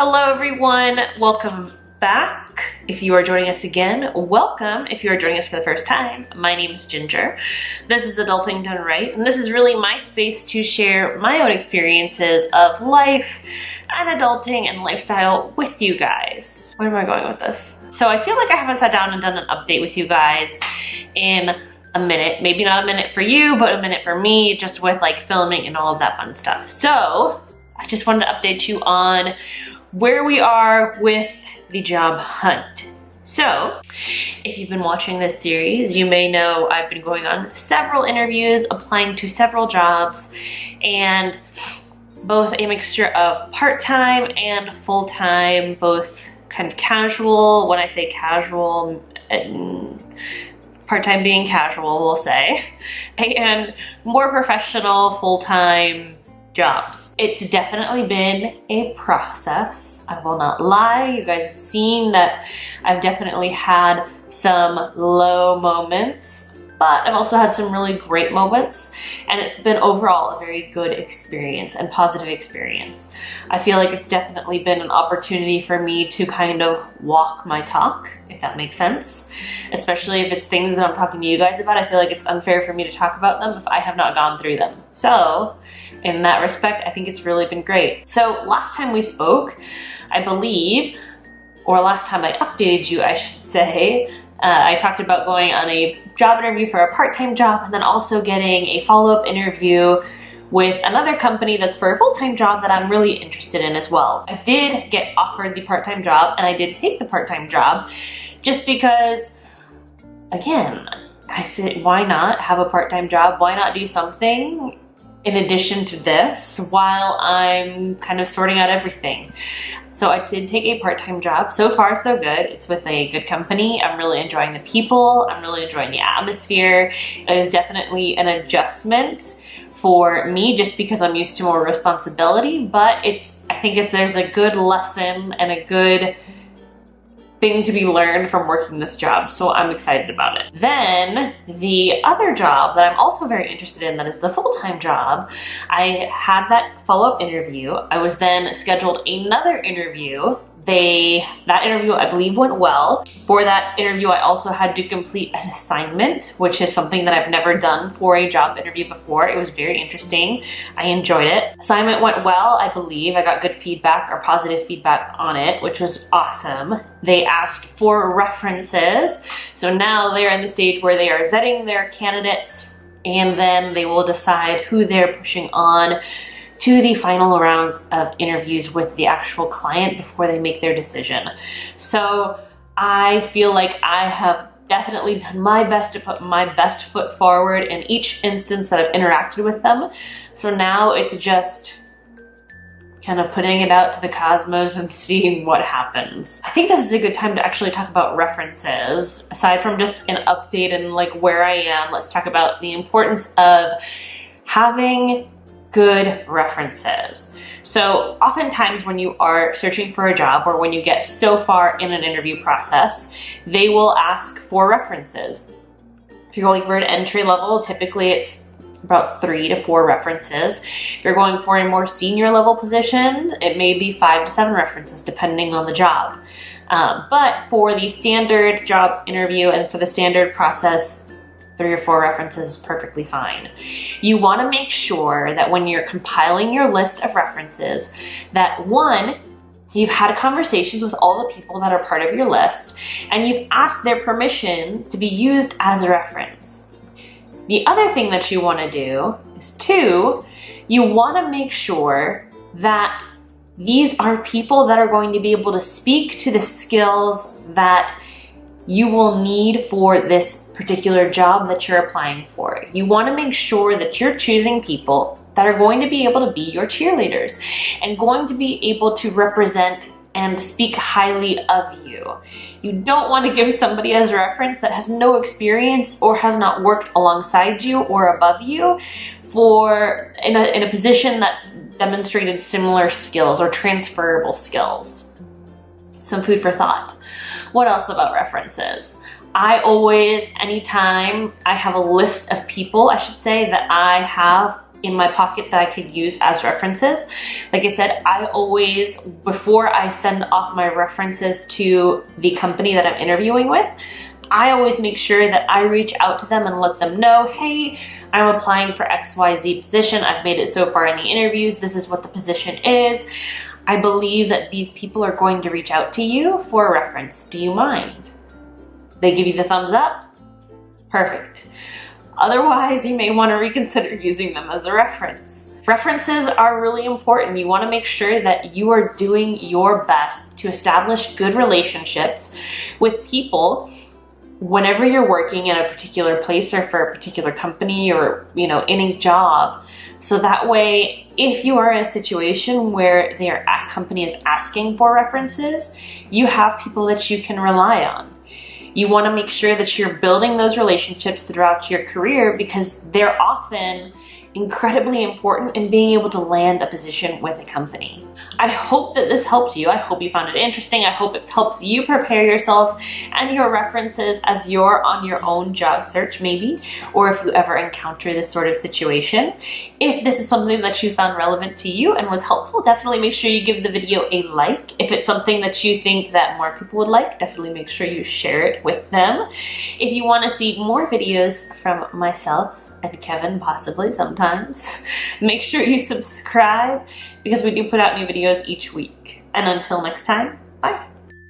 Hello everyone, welcome back. If you are joining us again, welcome. If you are joining us for the first time, my name is Ginger. This is Adulting Done Right, and this is really my space to share my own experiences of life and adulting and lifestyle with you guys. Where am I going with this? So I feel like I haven't sat down and done an update with you guys in a minute. Maybe not a minute for you, but a minute for me, just with like filming and all of that fun stuff. So I just wanted to update you on where we are with the job hunt. So, if you've been watching this series, you may know I've been going on several interviews, applying to several jobs, and both a mixture of part-time and full-time, both kind of casual. When I say casual, part-time being casual, we'll say, and more professional, full-time jobs. It's definitely been a process. I will not lie. You guys have seen that I've definitely had some low moments, but I've also had some really great moments, and it's been overall a very good experience and positive experience. I feel like it's definitely been an opportunity for me to kind of walk my talk, if that makes sense. Especially if it's things that I'm talking to you guys about, I feel like it's unfair for me to talk about them if I have not gone through them. So, in that respect, I think it's really been great. So last time we spoke, I believe, or last time I updated you, I should say, I talked about going on a job interview for a part-time job and then also getting a follow-up interview with another company that's for a full-time job that I'm really interested in as well. I did get offered the part-time job and I did take the part-time job just because, again, I said, why not have a part-time job? Why not do something in addition to this while I'm kind of sorting out everything? So I did take a part-time job. So far, so good. It's with a good company. I'm really enjoying the people. I'm really enjoying the atmosphere. It is definitely an adjustment for me just because I'm used to more responsibility, but I think there's a good lesson and a good thing to be learned from working this job, so I'm excited about it. Then the other job that I'm also very interested in, that is the full-time job, I had that follow-up interview. I was then scheduled another interview. That interview, I believe, went well. For that interview, I also had to complete an assignment, which is something that I've never done for a job interview before. It was very interesting. I enjoyed it. Assignment went well, I believe. I got good feedback or positive feedback on it, which was awesome. They asked for references. So now they're in the stage where they are vetting their candidates, and then they will decide who they're pushing on to the final rounds of interviews with the actual client before they make their decision. So I feel like I have definitely done my best to put my best foot forward in each instance that I've interacted with them. So now it's just kind of putting it out to the cosmos and seeing what happens. I think this is a good time to actually talk about references. Aside from just an update and like where I am, let's talk about the importance of having good references. So oftentimes when you are searching for a job or when you get so far in an interview process, they will ask for references. If you're going for an entry level, typically it's about 3 to 4 references. If you're going for a more senior level position, it may be 5 to 7 references depending on the job. But for the standard job interview and for the standard process, 3 or 4 references is perfectly fine. You want to make sure that when you're compiling your list of references, that one, you've had conversations with all the people that are part of your list, and you've asked their permission to be used as a reference. The other thing that you want to do is 2, you want to make sure that these are people that are going to be able to speak to the skills that you will need for this particular job that you're applying for. You want to make sure that you're choosing people that are going to be able to be your cheerleaders and going to be able to represent and speak highly of you. You don't want to give somebody as a reference that has no experience or has not worked alongside you or above you in a position that's demonstrated similar skills or transferable skills. Some food for thought. What else about references? Anytime I have a list of people, I should say, that I have in my pocket that I could use as references. Like I said, I always, before I send off my references to the company that I'm interviewing with, I always make sure that I reach out to them and let them know, hey, I'm applying for XYZ position. I've made it so far in the interviews. This is what the position is. I believe that these people are going to reach out to you for a reference. Do you mind? They give you the thumbs up? Perfect. Otherwise, you may want to reconsider using them as a reference. References are really important. You want to make sure that you are doing your best to establish good relationships with people whenever you're working in a particular place or for a particular company or, in a job. So that way, if you are in a situation where their company is asking for references, you have people that you can rely on. You want to make sure that you're building those relationships throughout your career because they're often incredibly important in being able to land a position with a company. I hope that this helped you. I hope you found it interesting. I hope it helps you prepare yourself and your references as you're on your own job search maybe, or if you ever encounter this sort of situation. If this is something that you found relevant to you and was helpful, definitely make sure you give the video a like. If it's something that you think that more people would like, definitely make sure you share it with them. If you want to see more videos from myself and Kevin, possibly sometimes, make sure you subscribe because we do put out new videos each week. And until next time, bye.